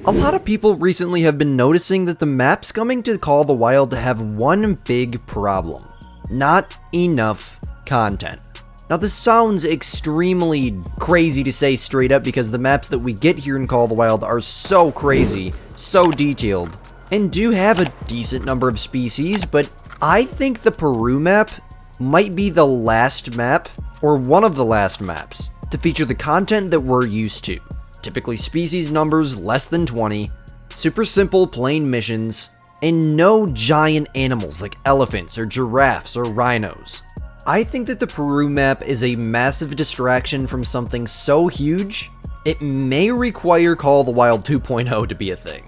A lot of people recently have been noticing that the maps coming to Call of the Wild have one big problem. Not enough content. Now this sounds extremely crazy to say straight up because the maps that we get here in Call of the Wild are so crazy, so detailed, and do have a decent number of species, but I think the Peru map might be the last map, or one of the last maps, to feature the content that we're used to. Typically species numbers less than 20, super simple plain missions, and no giant animals like elephants or giraffes or rhinos. I think that the Peru map is a massive distraction from something so huge, it may require Call of the Wild 2.0 to be a thing.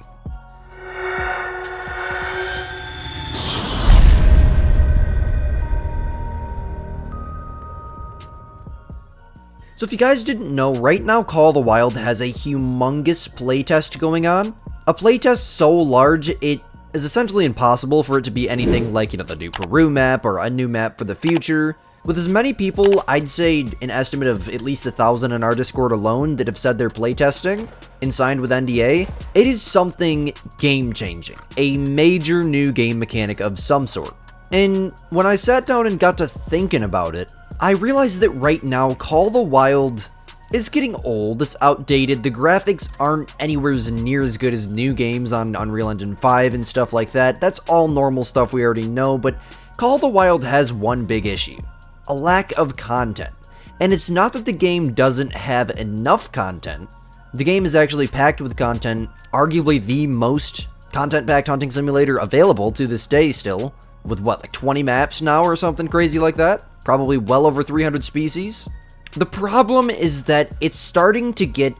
So if you guys didn't know, right now Call of the Wild has a humongous playtest going on. A playtest so large, it is essentially impossible for it to be anything like, the new Peru map or a new map for the future. With as many people, I'd say an estimate of at least 1,000 in our Discord alone that have said they're playtesting and signed with NDA, it is something game-changing. A major new game mechanic of some sort. And when I sat down and got to thinking about it, I realized that right now, Call of the Wild is getting old, it's outdated, the graphics aren't anywhere near as good as new games on Unreal Engine 5 and stuff like that. That's all normal stuff we already know, but Call of the Wild has one big issue. A lack of content. And it's not that the game doesn't have enough content. The game is actually packed with content, arguably the most content-packed hunting simulator available to this day still, with what, like 20 maps now or something crazy like that? Probably well over 300 species. The problem is that it's starting to get,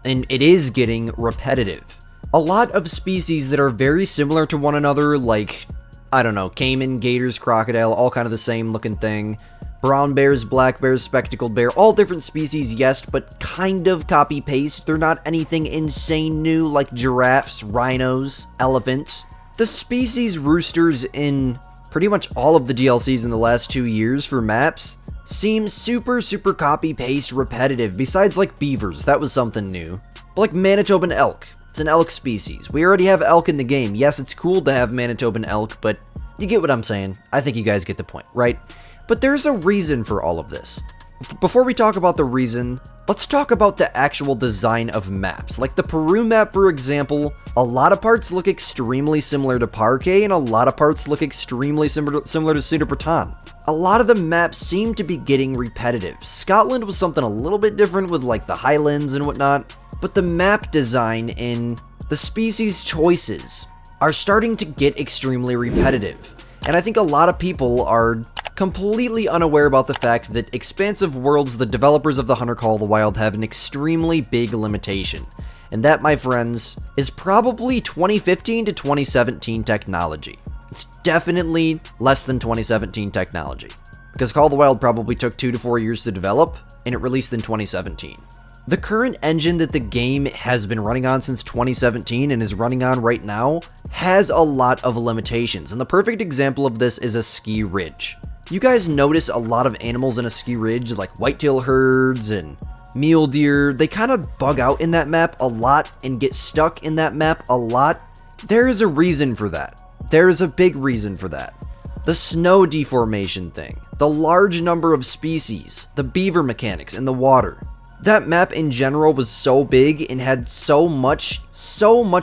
and it is getting, repetitive. A lot of species that are very similar to one another, like, I don't know, caiman, gators, crocodile, all kind of the same looking thing. Brown bears, black bears, spectacled bear, all different species, yes, but kind of copy-paste. They're not anything insane new like giraffes, rhinos, elephants. The species roosters in pretty much all of the DLCs in the last 2 years for maps seem super copy-paste repetitive, besides like beavers, that was something new. But like Manitoban elk, it's an elk species. We already have elk in the game. Yes, it's cool to have Manitoban elk, but you get what I'm saying. I think you guys get the point, right? But there's a reason for all of this. Before we talk about the reason, let's talk about the actual design of maps. Like the Peru map, for example, a lot of parts look extremely similar to Parquet, and a lot of parts look extremely similar to Sud-Breton. A lot of the maps seem to be getting repetitive. Scotland was something a little bit different with like the Highlands and whatnot, but the map design and the species choices are starting to get extremely repetitive. And I think a lot of people are completely unaware about the fact that Expansive Worlds, the developers of the Hunter Call of the Wild, have an extremely big limitation. And that, my friends, is probably 2015 to 2017 technology. It's definitely less than 2017 technology. Because Call of the Wild probably took 2 to 4 years to develop, and it released in 2017. The current engine that the game has been running on since 2017 and is running on right now has a lot of limitations, and the perfect example of this is a ski ridge. You guys notice a lot of animals in a ski ridge, like whitetail herds and mule deer. They kind of bug out in that map a lot and get stuck in that map a lot. There is a reason for that. There is a big reason for that. The snow deformation thing, the large number of species, the beaver mechanics in the water. That map in general was so big and had so much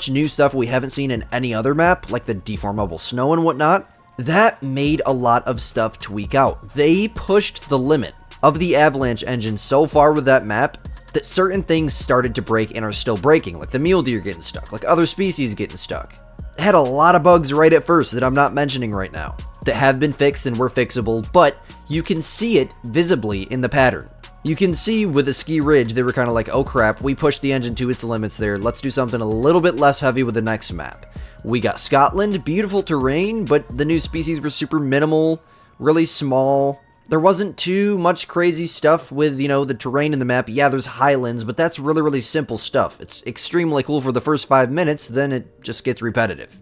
new stuff we haven't seen in any other map, like the deformable snow and whatnot. That made a lot of stuff tweak out. They pushed the limit of the Avalanche engine so far with that map that certain things started to break and are still breaking, like the mule deer getting stuck, like other species getting stuck. It had a lot of bugs right at first that I'm not mentioning right now, that have been fixed and were fixable, but you can see it visibly in the pattern. You can see with the ski ridge, they were kind of like, oh crap, we pushed the engine to its limits there, let's do something a little bit less heavy with the next map. We got Scotland, beautiful terrain, but the new species were super minimal, really small. There wasn't too much crazy stuff with, the terrain in the map. Yeah, there's highlands, but that's really simple stuff. It's extremely cool for the first 5 minutes, then it just gets repetitive,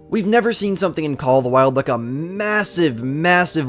We've never seen something in Call of the Wild like a massive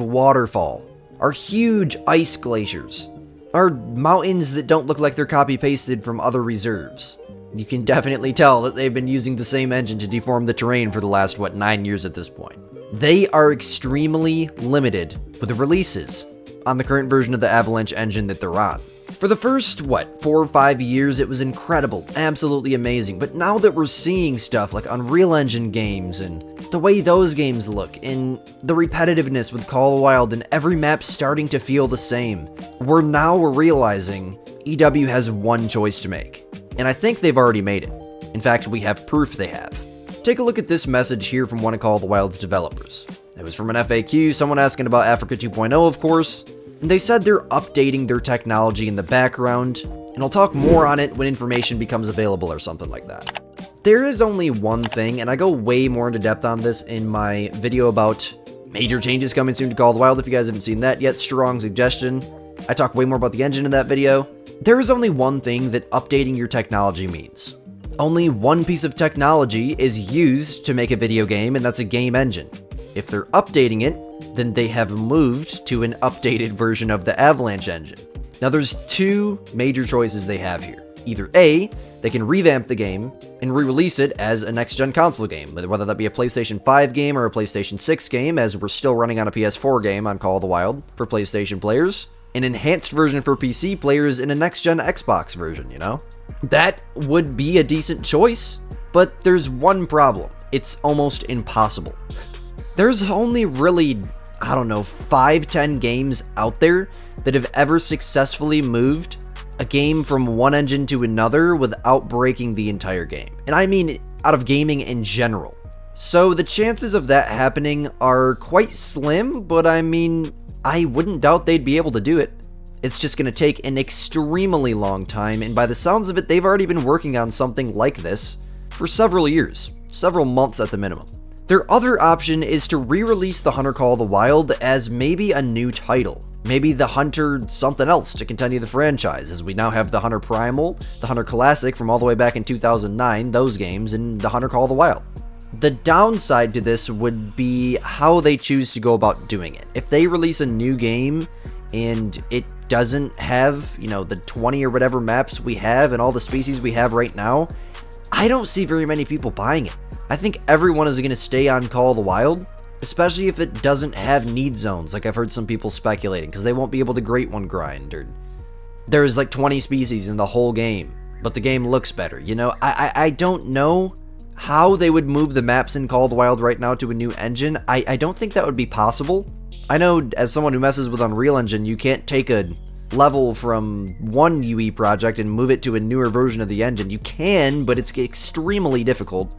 waterfall, or huge ice glaciers, or mountains that don't look like they're copy-pasted from other reserves. You can definitely tell that they've been using the same engine to deform the terrain for the last, 9 years at this point. They are extremely limited with the releases on the current version of the Avalanche engine that they're on. For the first, 4 or 5 years, it was incredible, absolutely amazing, but now that we're seeing stuff like Unreal Engine games, and the way those games look, and the repetitiveness with Call of the Wild, and every map starting to feel the same, we're realizing EW has one choice to make. And I think they've already made it. In fact, we have proof they have. Take a look at this message here from one of Call of the Wild's developers. It was from an FAQ, someone asking about Africa 2.0, of course. And they said they're updating their technology in the background, and I'll talk more on it when information becomes available or something like that. There is only one thing, and I go way more into depth on this in my video about major changes coming soon to Call of the Wild. If you guys haven't seen that yet, strong suggestion. I talk way more about the engine in that video. There is only one thing that updating your technology means. Only one piece of technology is used to make a video game, and that's a game engine. If they're updating it, then they have moved to an updated version of the Avalanche engine. Now there's two major choices they have here. Either A, they can revamp the game and re-release it as a next-gen console game, whether that be a PlayStation 5 game or a PlayStation 6 game, as we're still running on a PS4 game on Call of the Wild for PlayStation players. An enhanced version for PC players in a next-gen Xbox version, you know? That would be a decent choice, but there's one problem. It's almost impossible. There's only really, 5-10 games out there that have ever successfully moved a game from one engine to another without breaking the entire game. And I mean out of gaming in general. So the chances of that happening are quite slim, but I mean, I wouldn't doubt they'd be able to do it. It's just going to take an extremely long time, and by the sounds of it, they've already been working on something like this for several years, several months at the minimum. Their other option is to re-release the Hunter Call of the Wild as maybe a new title. Maybe the Hunter something else to continue the franchise, as we now have the Hunter Primal, the Hunter Classic from all the way back in 2009, those games, and the Hunter Call of the Wild. The downside to this would be how they choose to go about doing it. If they release a new game and it doesn't have, the 20 or whatever maps we have and all the species we have right now, I don't see very many people buying it. I think everyone is going to stay on Call of the Wild, especially if it doesn't have need zones, like I've heard some people speculating, because they won't be able to Great One grind, or there's like 20 species in the whole game, but the game looks better. I don't know how they would move the maps in Call of the Wild right now to a new engine. I don't think that would be possible. I know, as someone who messes with Unreal Engine, you can't take a level from one UE project and move it to a newer version of the engine. You can, but it's extremely difficult.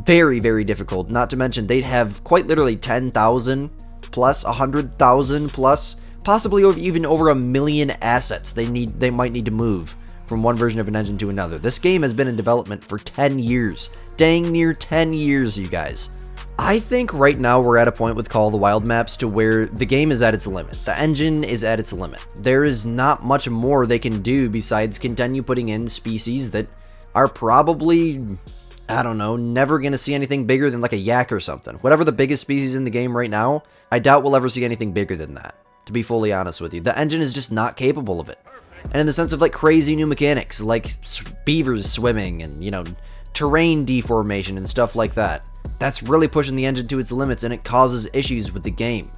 Very, very difficult. Not to mention, they'd have quite literally 10,000 plus, 100,000 plus, possibly even over 1 million assets they might need to move from one version of an engine to another. This game has been in development for 10 years. Dang near 10 years, you guys. I think right now we're at a point with Call of the Wild maps to where the game is at its limit. The engine is at its limit. There is not much more they can do besides continue putting in species that are probably, never going to see anything bigger than like a yak or something. Whatever the biggest species in the game right now, I doubt we'll ever see anything bigger than that, to be fully honest with you. The engine is just not capable of it. And in the sense of like crazy new mechanics, like beavers swimming and, terrain deformation and stuff like that, that's really pushing the engine to its limits, and it causes issues with the game.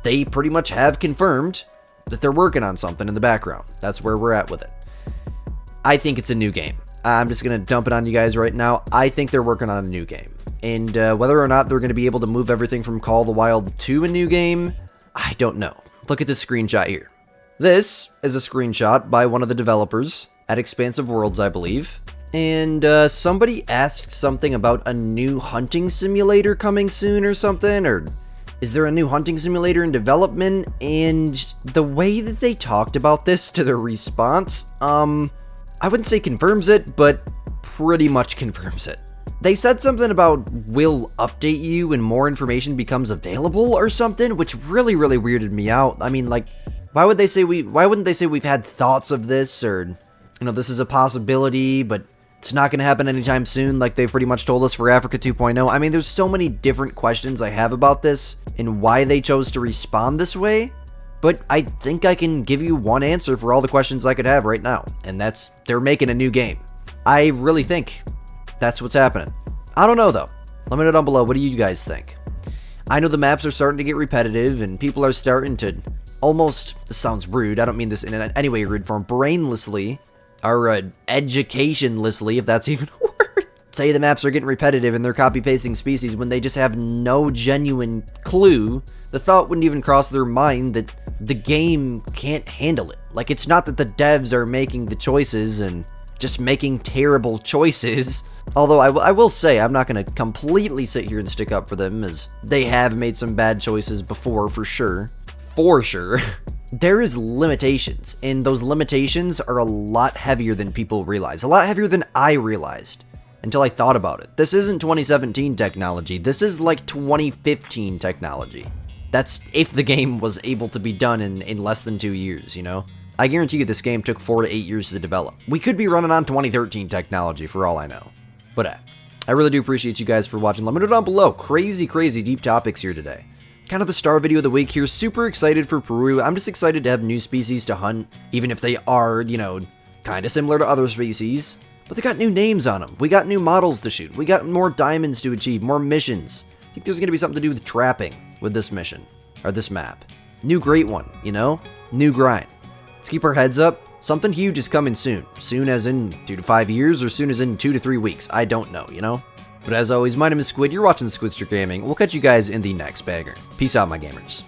They pretty much have confirmed that they're working on something in the background. That's where we're at with it. I think it's a new game. I'm just going to dump it on you guys right now. I think they're working on a new game. And whether or not they're going to be able to move everything from Call of the Wild to a new game, I don't know. Look at this screenshot here. This is a screenshot by one of the developers at Expansive Worlds, I believe. And somebody asked something about a new hunting simulator coming soon or something, or is there a new hunting simulator in development? And the way that they talked about this to their response, I wouldn't say confirms it, but pretty much confirms it. They said something about we'll update you when more information becomes available or something, which really, really weirded me out. I mean, like, why wouldn't they say we've had thoughts of this, or, this is a possibility, but it's not going to happen anytime soon, like they've pretty much told us for Africa 2.0. I mean, there's so many different questions I have about this and why they chose to respond this way, but I think I can give you one answer for all the questions I could have right now, and that's they're making a new game. I really think that's what's happening. I don't know though. Let me know down below, what do you guys think? I know the maps are starting to get repetitive and people are starting to almost, this sounds rude, I don't mean this in any way rude form, brainlessly, or educationlessly, if that's even a word, say the maps are getting repetitive and they're copy-pasting species when they just have no genuine clue. The thought wouldn't even cross their mind that the game can't handle it. Like, it's not that the devs are making the choices and just making terrible choices. Although I will say, I'm not going to completely sit here and stick up for them, as they have made some bad choices before, for sure. For sure. There is limitations, and those limitations are a lot heavier than people realize. A lot heavier than I realized until I thought about it. This isn't 2017 technology. This is like 2015 technology. That's if the game was able to be done in less than 2 years, you know? I guarantee you this game took 4 to 8 years to develop. We could be running on 2013 technology for all I know. But I really do appreciate you guys for watching. Let me know down below. Crazy, crazy deep topics here today. Kind of the star video of the week here. Super excited for Peru. I'm just excited to have new species to hunt, even if they are, you know, kind of similar to other species. But they got new names on them. We got new models to shoot. We got more diamonds to achieve, more missions. I think there's going to be something to do with trapping with this mission, or this map. New great one, you know? New grind. Let's keep our heads up. Something huge is coming soon. Soon as in 2 to 5 years, or soon as in 2 to 3 weeks. I don't know, you know? But as always, my name is Squid. You're watching Squidster Gaming. We'll catch you guys in the next bagger. Peace out, my gamers.